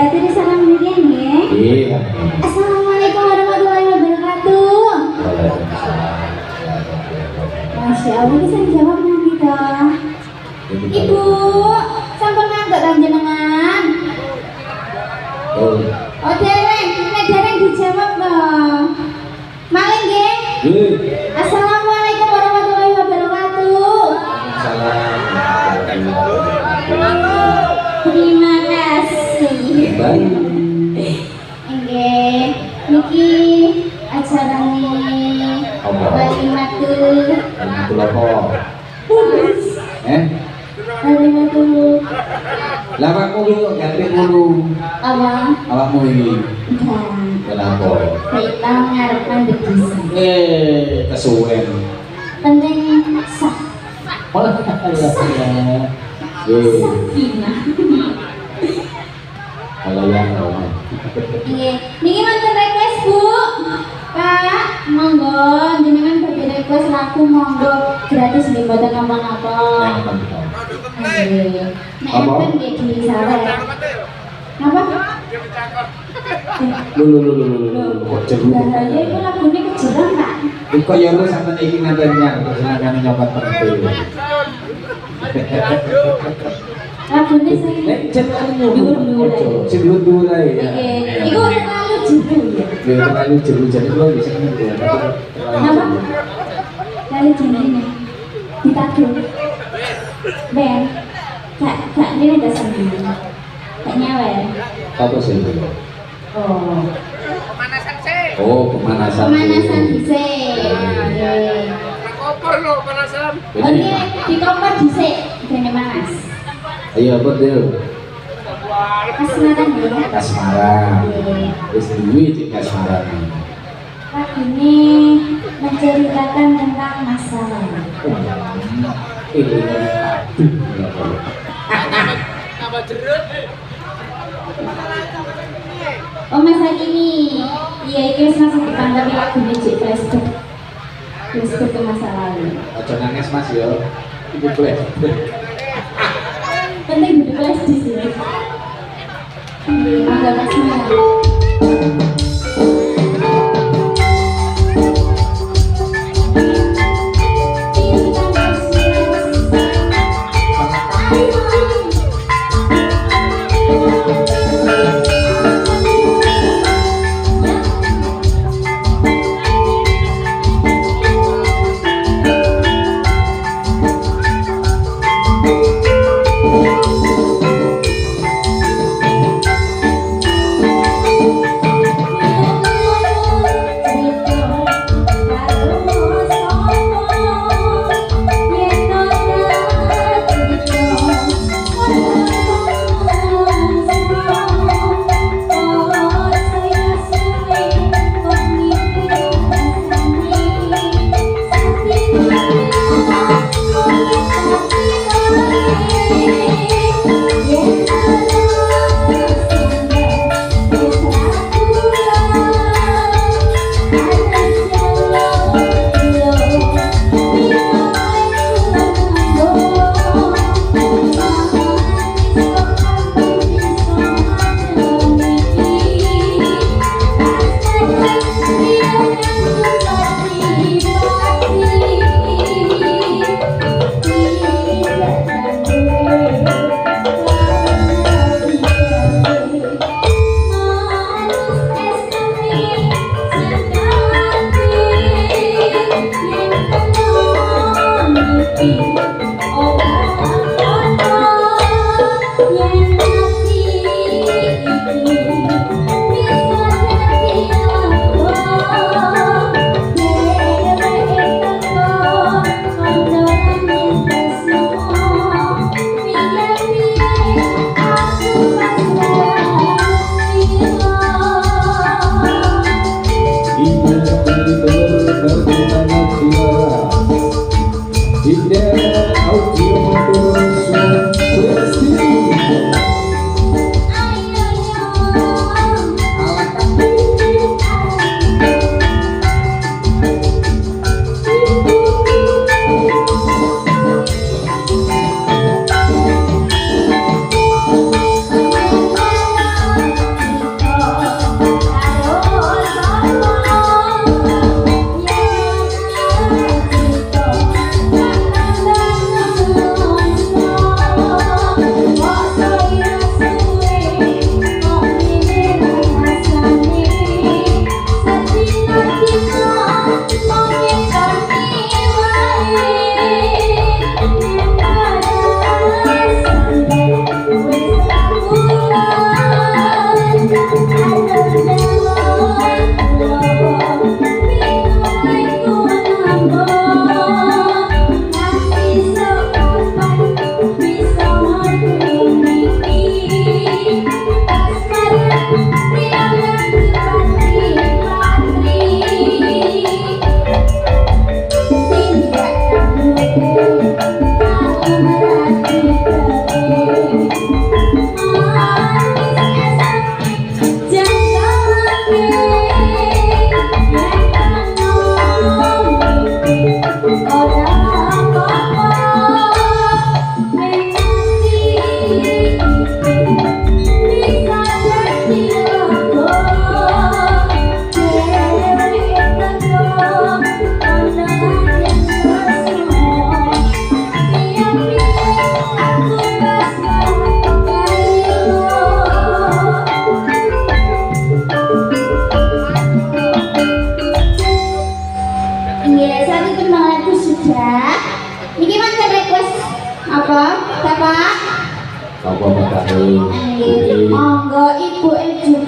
Aturi salam dirian ya. Iya. Assalamualaikum warahmatullahi wabarakatuh. Masya Allah, bisa dijawab nanti dong. Ibu, sampun nganggo panjenengan. Oh dereng, nek dereng dijawab dong. Malih nggih. Assalamualaikum warahmatullahi wabarakatuh. Terima kasih. Nggih, niki acarane Walimatul apa? Walimatul. Lah awakmu iki kok ganti ngono. Apa? Awakmu iki. Kenapa? Kita ngarep mandek bisa. Kesuwen. Penting sah. Malah ya. Sakinah. Kalau yang Nggih, niki wonten request Bu. Pak, monggo jenengan bagi request lagu monggo gratis nggih mboten napa-napa. Nggih. Nek enten nggih disawet. Napa? Lu kok jeru. Bahaya iku lagune kejeran, Pak. Iku ya lu sampeyan iki nganten nyang silakan nyoba terus. Lagune sing Nek jeneng dhuwur-dhuwur. Sing dhuwur ae. nggih. Iku terlalu jeru ya. Ya terlalu jeru jadi lo bisa ngerti ya. Napa? Kali jenenge ditaduh. Ben. Kak ini ada sendiri. Kak nyawer. Apa sih itu? Oh. Oh, pemanasan. Pemanasan dhisik. Nggih. Kompor lo panasan. Oke, di kompor dhisik dene Mas. Ayo apa dia? Kasmaran ya. Kasmaran. Wis duwe cek kasmaran. Lagune menceritakan tentang masa lalu. Ini Tambah jeruk. Oh masa kini, iya itu masih ditanggapi lagune cek flashback. Flashback ke masa lalu. Ojo nangis Mas yo. Ibu boleh. Penting duduk flash di sini. Agak kasmaran.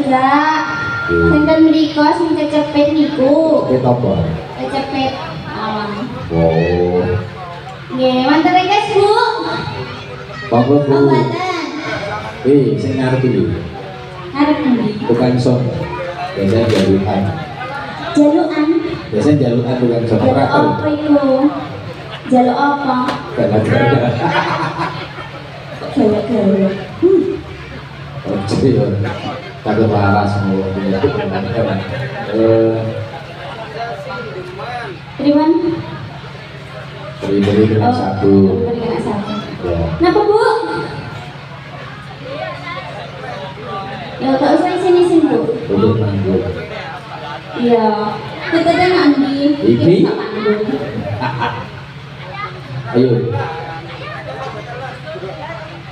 enggak. Sinten mriko sing kecepet niku. Kita apa? Kecepet awang. Oh. Nggih, wonten request, Bu. Monggo Bu. Ombatan. Sing ngarep iki. Arep endi? Tukang son. Biasanya jalukan. Jalukan. Biasanya jalukan tukang son. Jaluk Operator. apa iku? Jaluk apa? Gala-gala. Galak-galak. Oke ya. Takut parah semua. Priwan? Beri-beri dengan satu. Beri kena satu. Ya. Napa, Bu? Ya, tak usah isin-isin, Bu. Untuk manggung. Iya. Kita kan nanti. Iki? Kita panggung. Ayo.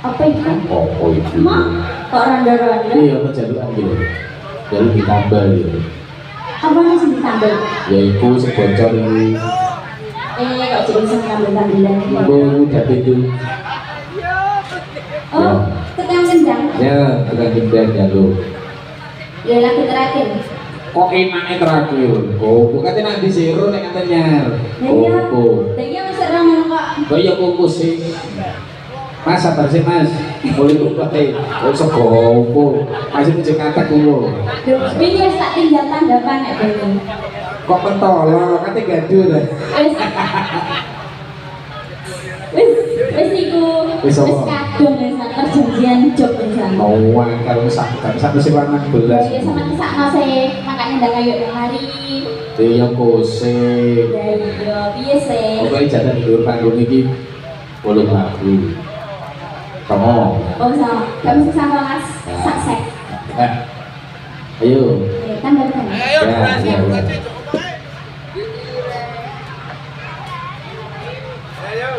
Apa itu? Oh itu. Mak, kok randa-randa? Iya, apa jalukan gitu. Jaluk ditambah gitu. Apa nih sing ditambah? Ya iku sing bocor ini. Kok jadi sing tambah-tambahan? Iku udah itu. Oh, tekan kendang. Ya, tukang gendang jaluk. Ya, lagu terakhir. Kok enaknya terakhir? Oh, bukannya nanti zero nek katanya. Iya. Oh, Iya, masih ramai kok. kok ya kukus sih. Mas sabar sih Mas. Boleh buka oh segopo. Masih punya kata kulo. Ini wis tak tinggal tanggapan nek ben. Kok pentolo, kate gaduh dah. Wis iku. Wis apa? Wis kadung wis perjanjian job wis. Oh, kalau satu sih warna Ya belas. sama kisah sih, makanya ndak kayu yang hari. Dia kose. Ya iya, piye sih? Pokoknya jatah di luar panggung ini boleh lagu. Kamu. Oh sama, kamu sama Mas Saksek. Ayo. Kan baru kan. Ayo, Ya, berani, ya, berani. ya. Ayo.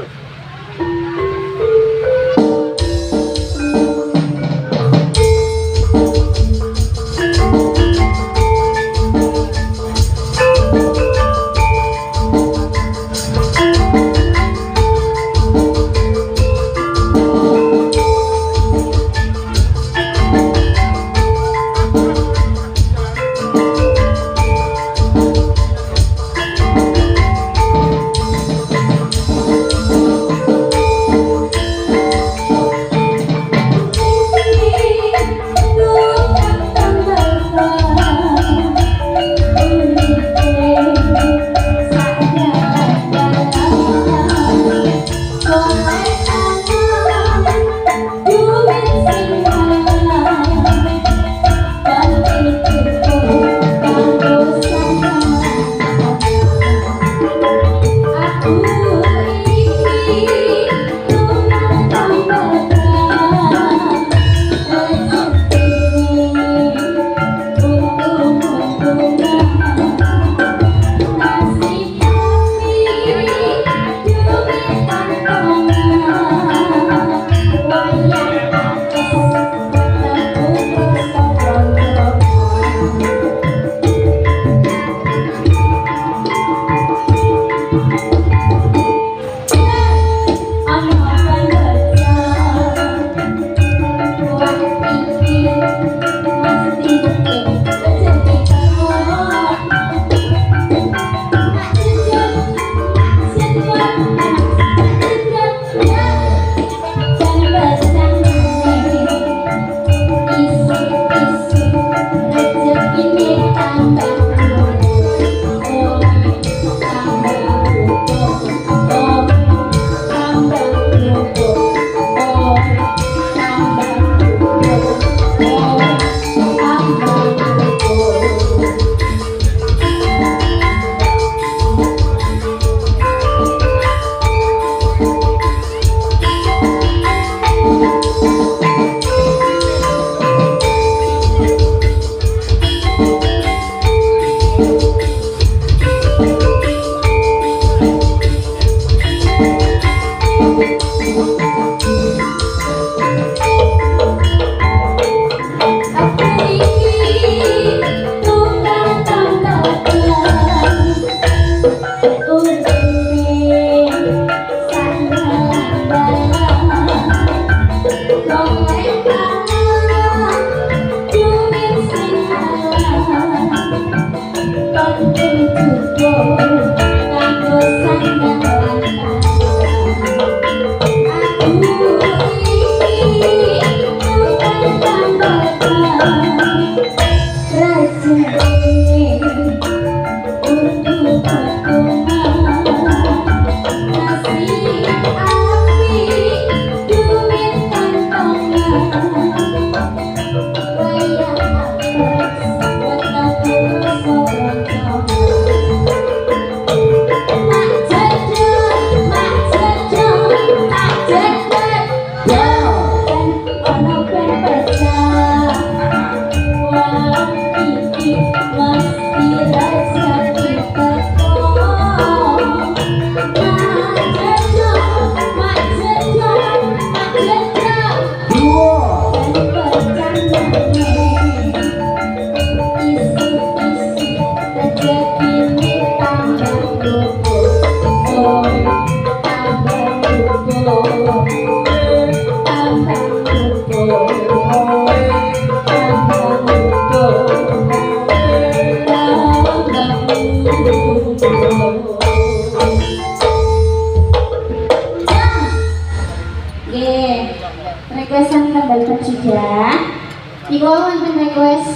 request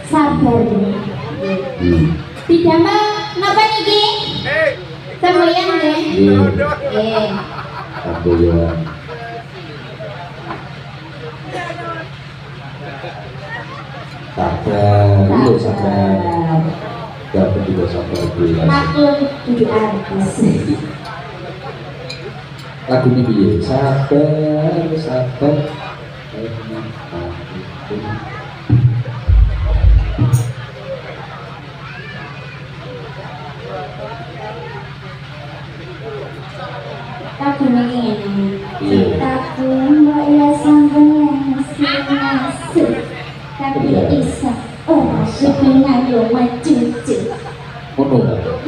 sabar deh. Didamel napa niki? Semboyan deh. Eh. Semboyan. Sabar, lu sabar. Dapat juga sabar dulu. Maklum tujuh artis. Lagu ini dia sabar, sabar. Lagu ini Iya. aku mbak ya sampeyan masih tapi isa sebenarnya yo majuju. Mono.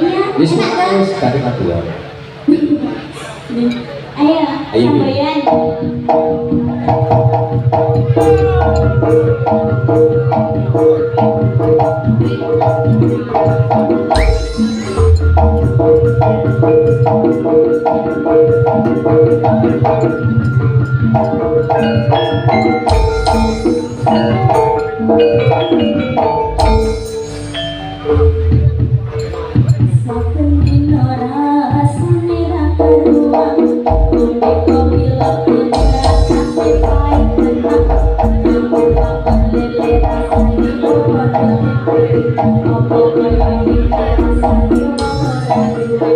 Iya, Wis enak kan? wis kate kedua. Ayo, Ayo, sampeyan. Saben dino rasane ra karuan, ngombe kopi lego rasane pahit tenan. Ngombe bakon lele rasane padha duwe, opo kaya iki rasane ora duwe.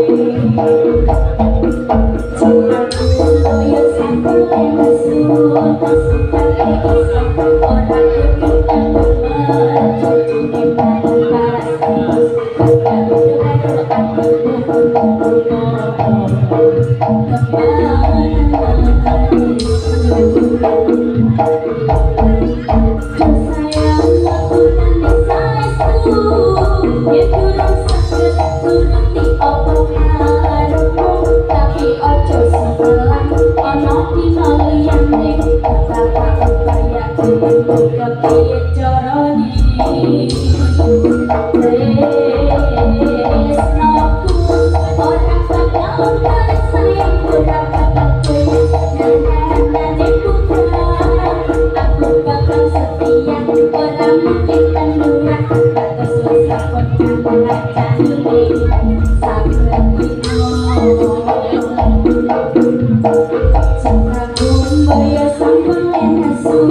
Cintaku koyo sampule nesu,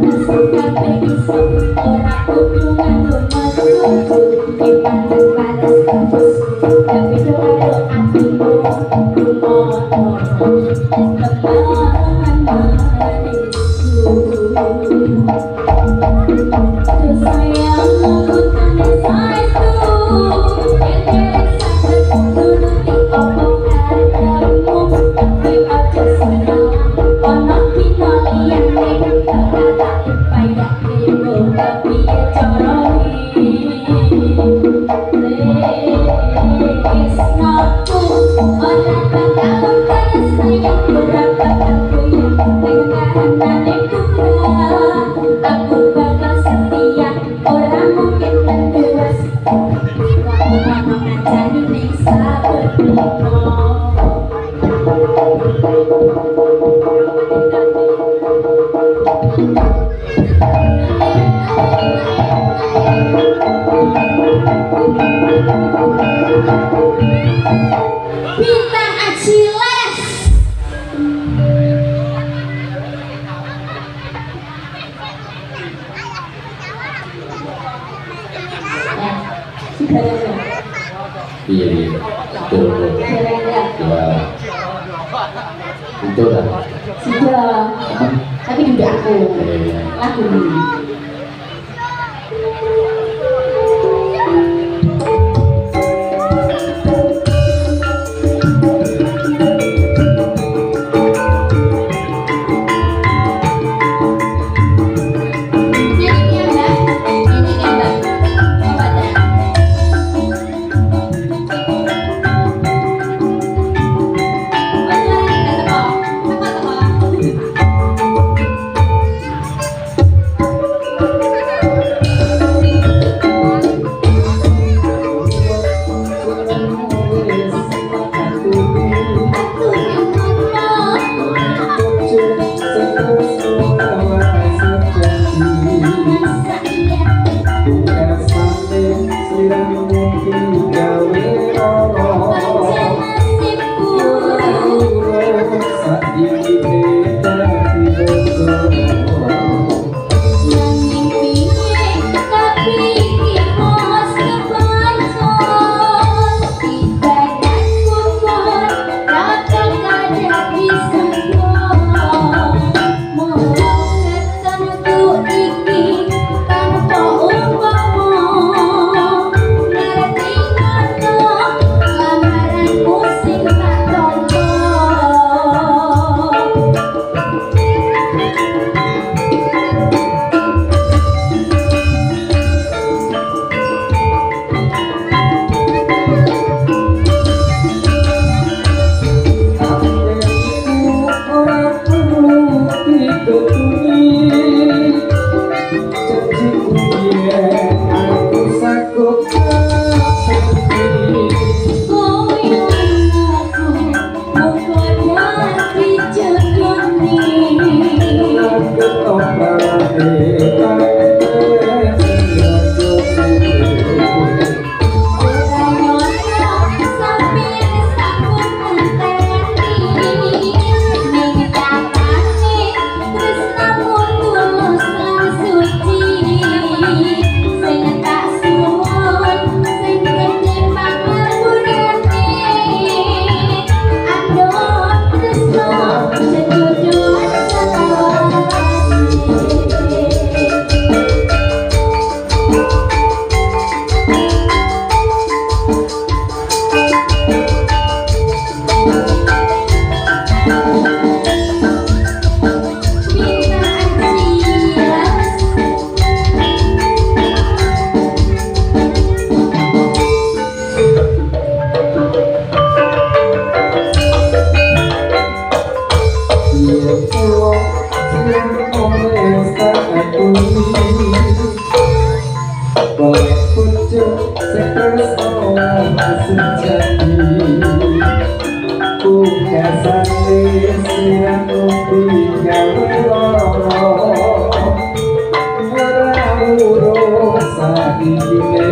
nesu kate iso ora kudu kanggo cuci barang paras. Bintang Aciles. Iya, iya. Betul, betul. Ya. Itu dah. Sudah, tapi juga aku Iya. lagu ini. boleh pucuk setresno sejati ku kasane sirang ngopi gawe loro ora urus saiki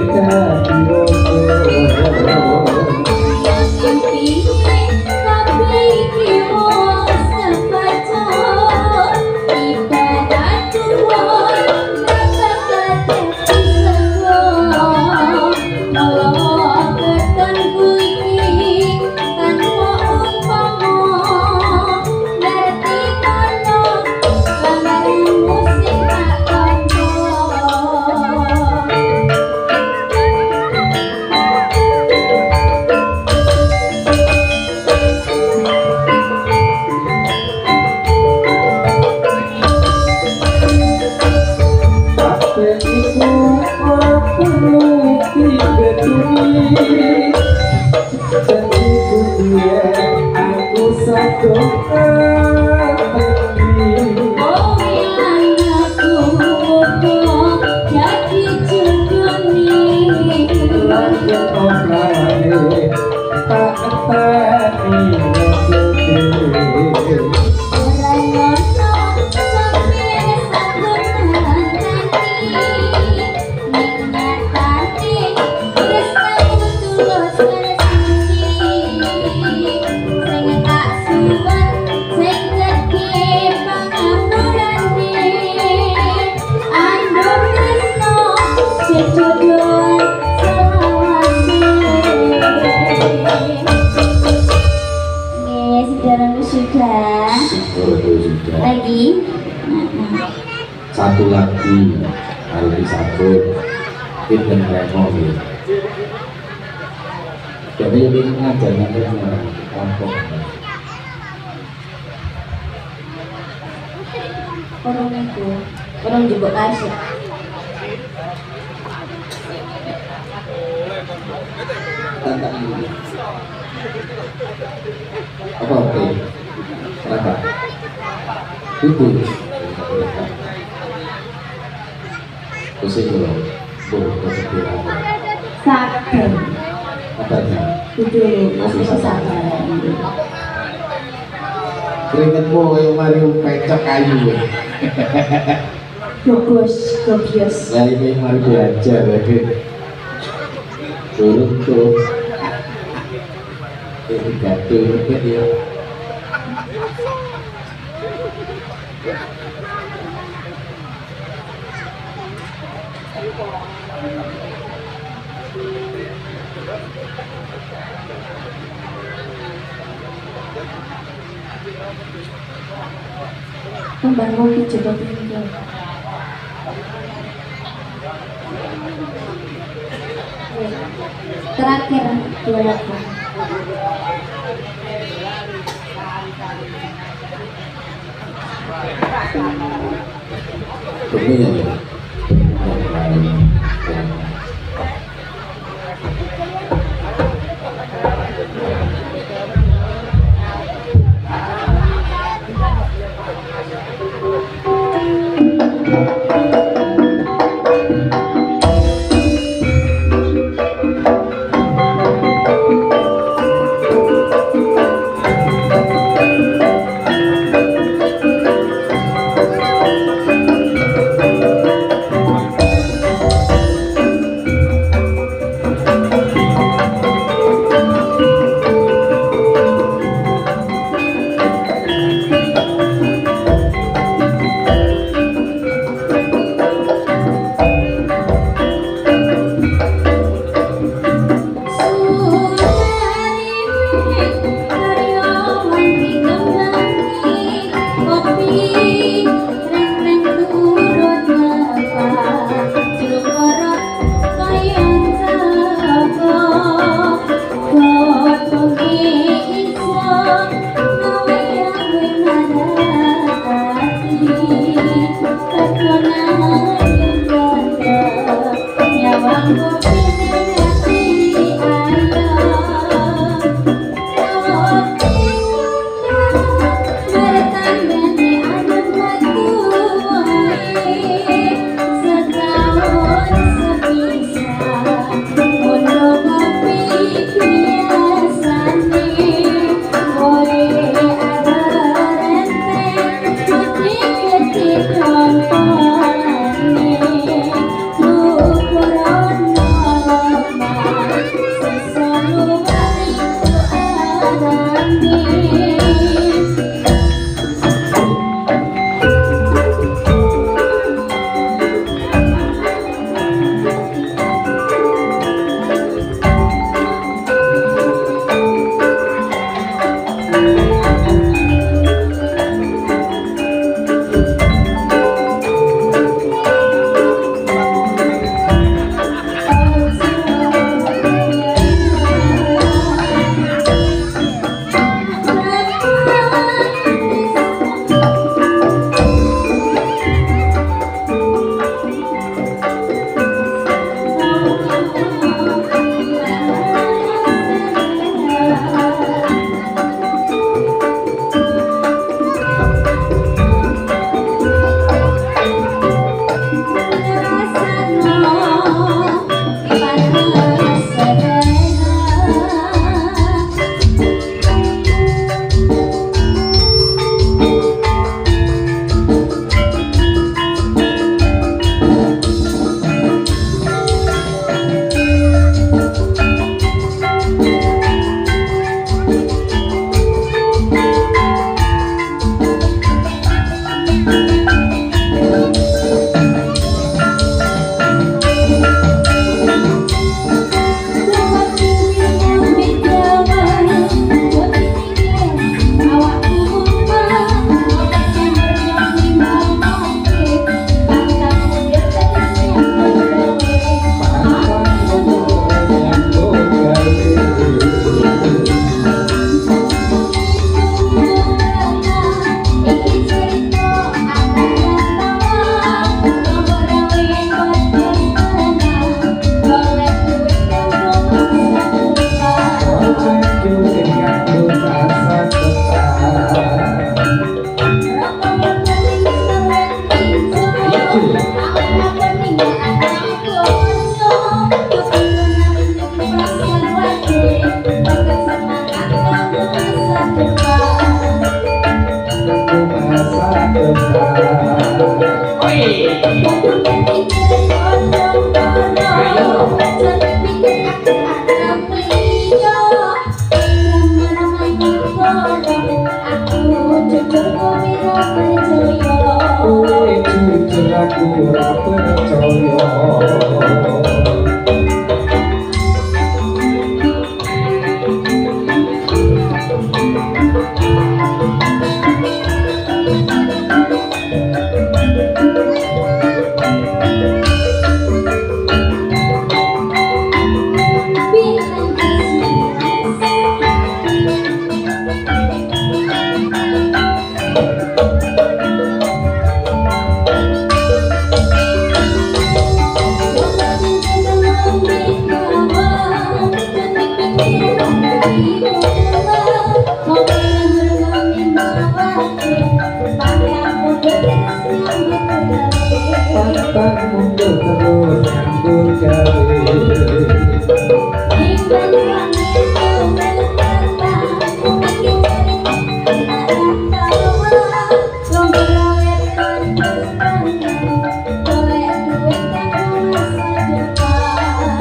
dadi rodo lagi satu lagi harus disambut kita remo gitu jadi ini ngajar kelompok orang itu orang juga kasih tantang ini apa oke kenapa itu pusing dulu kesepian sabar apanya itu masih sabar keringetmu kayak mari pecok kayu gobios ya ini mari belajar turun tuh ini gaduh ya kembang kopi coba tinggal terakhir dua lagu Kemudian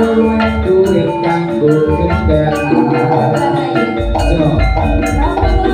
kowe duit kanggo kendaraan. So, kowe kendaraan.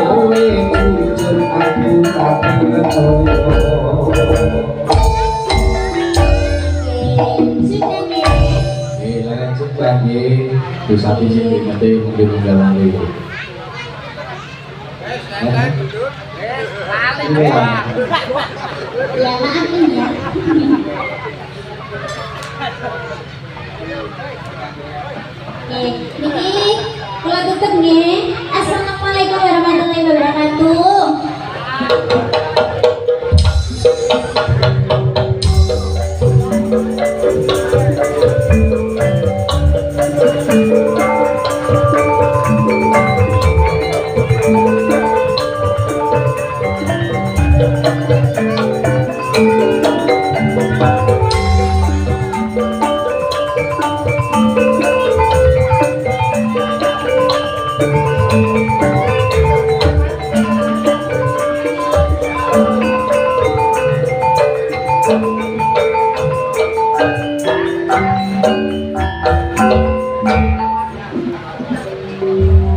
Kowe jujur aku tak percaya. Lanjut lagi bisa biji nanti mungkin mendalam itu. Santai duduk. Ya maafin ya. Niki, kalau tutup nih. Assalamualaikum warahmatullahi wabarakatuh.